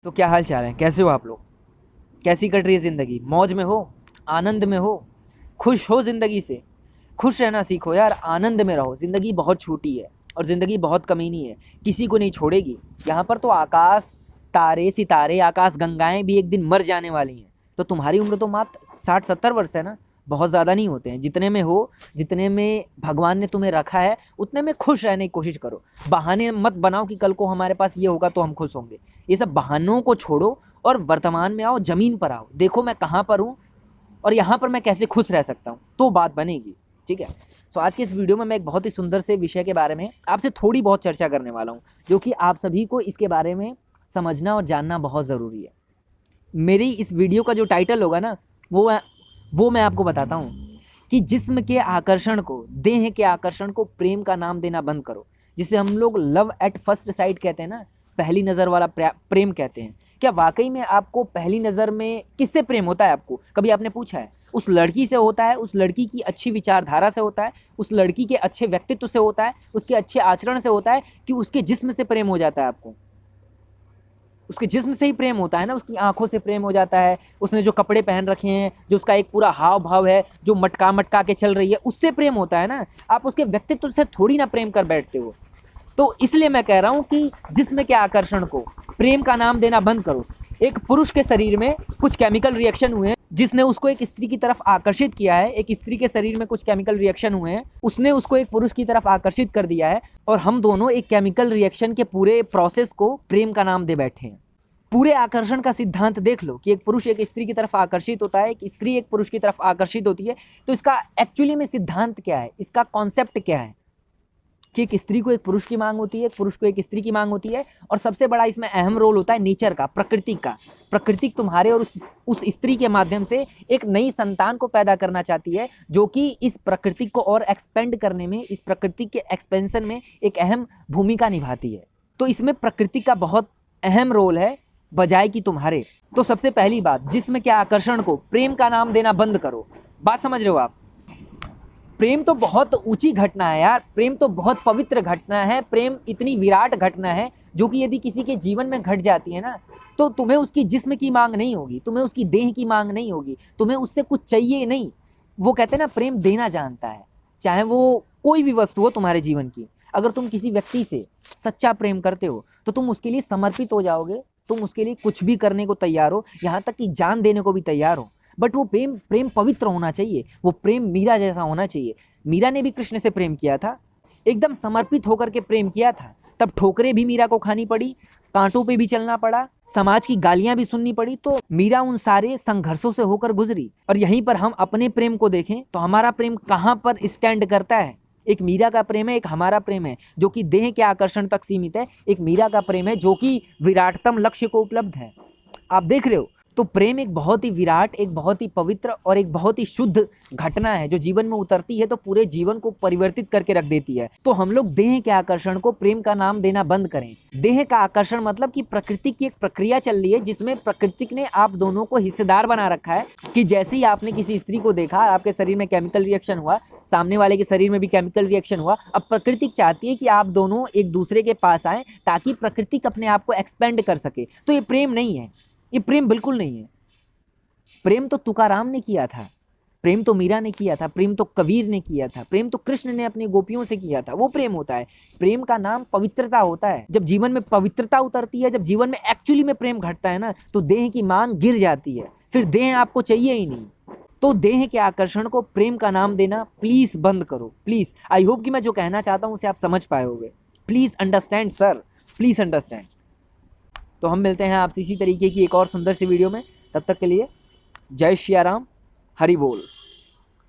तो क्या हाल चाल है, कैसे हो आप लोग? कैसी कट रही है ज़िंदगी? मौज में हो, आनंद में हो, खुश हो ज़िंदगी से? खुश रहना सीखो यार, आनंद में रहो। ज़िंदगी बहुत छोटी है और ज़िंदगी बहुत कमीनी है, किसी को नहीं छोड़ेगी। यहाँ पर तो आकाश, तारे, सितारे, आकाश गंगाएं भी एक दिन मर जाने वाली हैं। तो तुम्हारी उम्र तो मात्र 60-70 वर्ष है ना, बहुत ज़्यादा नहीं होते हैं। जितने में हो, जितने में भगवान ने तुम्हें रखा है, उतने में खुश रहने की कोशिश करो। बहाने मत बनाओ कि कल को हमारे पास ये होगा तो हम खुश होंगे। ये सब बहानों को छोड़ो और वर्तमान में आओ, ज़मीन पर आओ, देखो मैं कहाँ पर हूँ और यहाँ पर मैं कैसे खुश रह सकता हूँ, तो बात बनेगी। ठीक है। सो आज के इस वीडियो में मैं एक बहुत ही सुंदर से विषय के बारे में आपसे थोड़ी बहुत चर्चा करने वाला हूँ, जो कि आप सभी को इसके बारे में समझना और जानना बहुत ज़रूरी है। मेरी इस वीडियो का जो टाइटल होगा ना, वो मैं आपको बताता हूँ कि जिस्म के आकर्षण को, देह के आकर्षण को प्रेम का नाम देना बंद करो। जिसे हम लोग लव एट फर्स्ट साइट कहते हैं ना, पहली नज़र वाला प्रेम कहते हैं। क्या वाकई में आपको पहली नज़र में किससे प्रेम होता है? आपको कभी आपने पूछा है? उस लड़की से होता है, उस लड़की की अच्छी विचारधारा से होता है, उस लड़की के अच्छे व्यक्तित्व से होता है, उसके अच्छे आचरण से होता है, कि उसके जिस्म से प्रेम हो जाता है आपको? उसके जिस्म से ही प्रेम होता है ना, उसकी आंखों से प्रेम हो जाता है, उसने जो कपड़े पहन रखे हैं, जो उसका एक पूरा हाव भाव है, जो मटका मटका के चल रही है, उससे प्रेम होता है ना। आप उसके व्यक्तित्व से थोड़ी ना प्रेम कर बैठते हो। तो इसलिए मैं कह रहा हूँ कि जिस्म के आकर्षण को प्रेम का नाम देना बंद करो। एक पुरुष के शरीर में कुछ केमिकल रिएक्शन हुए हैं, जिसने उसको एक स्त्री की तरफ आकर्षित किया है। एक स्त्री के शरीर में कुछ केमिकल रिएक्शन हुए हैं, उसने उसको एक पुरुष की तरफ आकर्षित कर दिया है, और हम दोनों एक केमिकल रिएक्शन के पूरे प्रोसेस को प्रेम का नाम दे बैठे हैं। पूरे आकर्षण का सिद्धांत देख लो कि एक पुरुष एक स्त्री की तरफ आकर्षित होता है, एक स्त्री एक पुरुष की तरफ आकर्षित होती है। तो इसका एक्चुअली में सिद्धांत क्या है, इसका कॉन्सेप्ट क्या है? कि एक स्त्री को एक पुरुष की मांग होती है, एक पुरुष को एक स्त्री की मांग होती है, और सबसे बड़ा इसमें अहम रोल होता है नेचर का, प्रकृति का। प्रकृति तुम्हारे और उस स्त्री के माध्यम से एक नई संतान को पैदा करना चाहती है, जो कि इस प्रकृति को और एक्सपेंड करने में, इस प्रकृति के एक्सपेंशन में एक अहम भूमिका निभाती है। तो इसमें प्रकृति का बहुत अहम रोल है, बजाय कि तुम्हारे। तो सबसे पहली बात, जिस्म के आकर्षण को प्रेम का नाम देना बंद करो। बात समझ रहे हो आप? प्रेम तो बहुत ऊंची घटना है यार, प्रेम तो बहुत पवित्र घटना है, प्रेम इतनी विराट घटना है, जो कि यदि किसी के जीवन में घट जाती है ना, तो तुम्हें उसकी जिस्म की मांग नहीं होगी, तुम्हें उसकी देह की मांग नहीं होगी, तुम्हें उससे कुछ चाहिए नहीं। वो कहते हैं ना, प्रेम देना जानता है, चाहे वो कोई भी वस्तु हो तुम्हारे जीवन की। अगर तुम किसी व्यक्ति से सच्चा प्रेम करते हो तो तुम उसके लिए समर्पित हो जाओगे, तुम उसके लिए कुछ भी करने को तैयार हो, यहाँ तक कि जान देने को भी तैयार हो। बट वो प्रेम पवित्र होना चाहिए, वो प्रेम मीरा जैसा होना चाहिए। मीरा ने भी कृष्ण से प्रेम किया था, एकदम समर्पित होकर के प्रेम किया था। तब ठोकरें भी मीरा को खानी पड़ी, कांटों पे भी चलना पड़ा, समाज की गालियां भी सुननी पड़ी, तो मीरा उन सारे संघर्षों से होकर गुजरी। और यहीं पर हम अपने प्रेम को देखें तो हमारा प्रेम कहाँ पर स्टैंड करता है। एक मीरा का प्रेम है, एक हमारा प्रेम है, जो कि देह के आकर्षण तक सीमित है। एक मीरा का प्रेम है जो कि विराटतम लक्ष्य को उपलब्ध है। आप देख रहे हो? तो प्रेम एक बहुत ही विराट, एक बहुत ही पवित्र और एक बहुत ही शुद्ध घटना है, जो जीवन में उतरती है तो पूरे जीवन को परिवर्तित करके रख देती है। तो हम लोग देह के आकर्षण को प्रेम का नाम देना बंद करें। देह का आकर्षण मतलब कि प्रकृति की एक प्रक्रिया चल रही है, जिसमें प्रकृति ने आप दोनों को हिस्सेदार बना रखा है। कि जैसे ही आपने किसी स्त्री को देखा, आपके शरीर में केमिकल रिएक्शन हुआ, सामने वाले के शरीर में भी केमिकल रिएक्शन हुआ। अब प्रकृति चाहती है कि आप दोनों एक दूसरे के पास आए, ताकि प्रकृति अपने आप को एक्सपेंड कर सके। तो ये प्रेम नहीं है, ये प्रेम बिल्कुल नहीं है। प्रेम तो तुकाराम ने किया था, प्रेम तो मीरा ने किया था, प्रेम तो कबीर ने किया था, प्रेम तो कृष्ण ने अपनी गोपियों से किया था। वो प्रेम होता है। प्रेम का नाम पवित्रता होता है। जब जीवन में पवित्रता उतरती है, जब जीवन में एक्चुअली में प्रेम घटता है ना, तो देह की मांग गिर जाती है, फिर देह आपको चाहिए ही नहीं। तो देह के आकर्षण को प्रेम का नाम देना प्लीज बंद करो, प्लीज। आई होप कि मैं जो कहना चाहता हूँ उसे आप समझ पाए होगे। Please understand sir, please understand. तो हम मिलते हैं आपसे इसी तरीके की एक और सुंदर सी वीडियो में। तब तक के लिए जय श्री राम, हरि बोल।